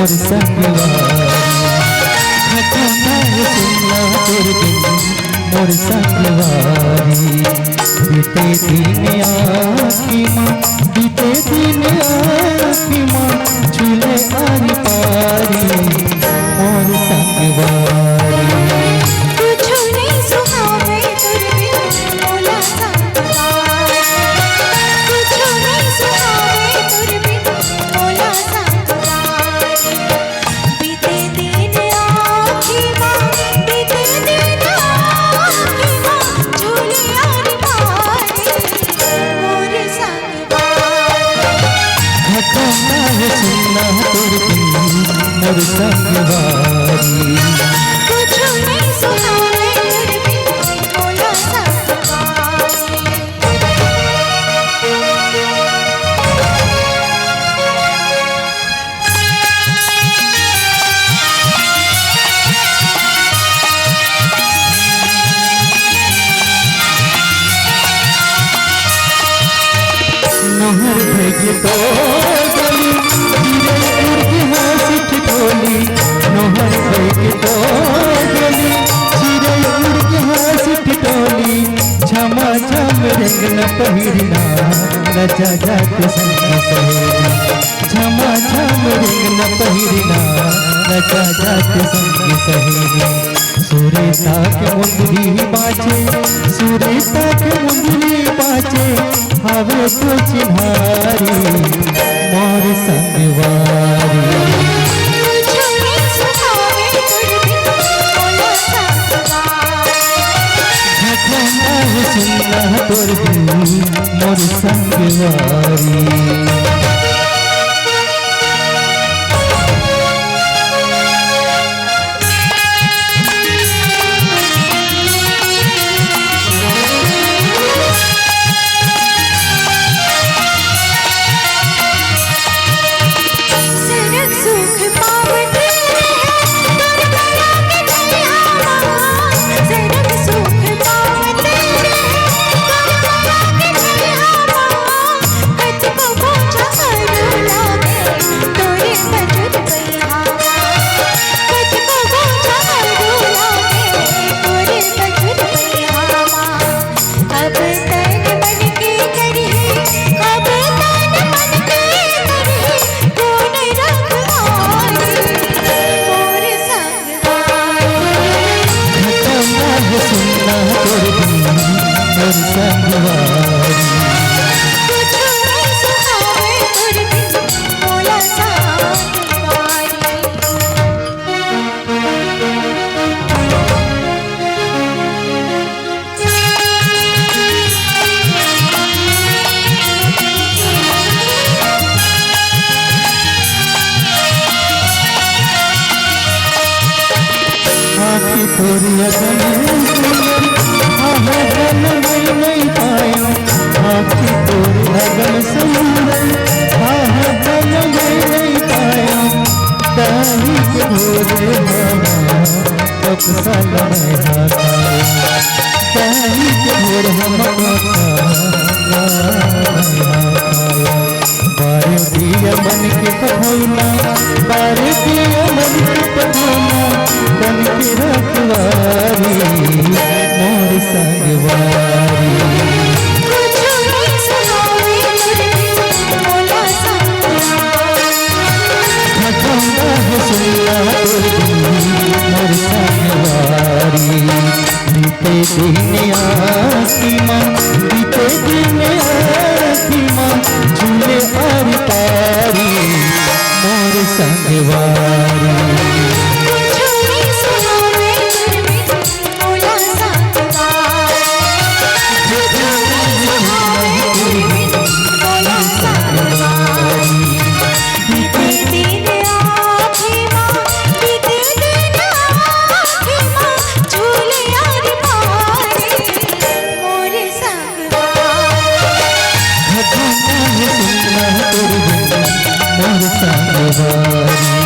मोर संगवारी घटना सुनला तोर बिन मोर संगवारी बीते दिन आखी माँ बीते दिन आखी माँ झूले आरी पारी मोर संगवारी सुनना तोर बिन मोर संगवारी कुछ नहीं सुहावे तोर बिन मोला संगवारी नहर भेज तो नहर भेज तो गली चिरे उड़ के हंस ठिठोली झमा झम रंगन पहिरना रचा जात संग सहेली झमा झम रंगन पहिरना रचा जात संग सहेली सुरेता के मुंदरी बाचे सुरेता के मुंदरी बाचे हवे तो चिन्हारी मोर संगवारी सुनना तोर बिन मोर संगवारी आखी तोरी अगन नहीं पाया आखी तोरी अगन सुंदर बन नहीं पाया ताही के भोरे मामा कब साल में ताही के भोर हम बारे दिया मन के पढ़ौना बारे दिया मन के पढ़ौना बन के रखवारी मोर संगवारी सुनना तोर बिन मोर संगवारी बीते दिन आखी माँ बीते दिन आखी माँ झूले आरी पारी मोर संगवारी मोर संगवारी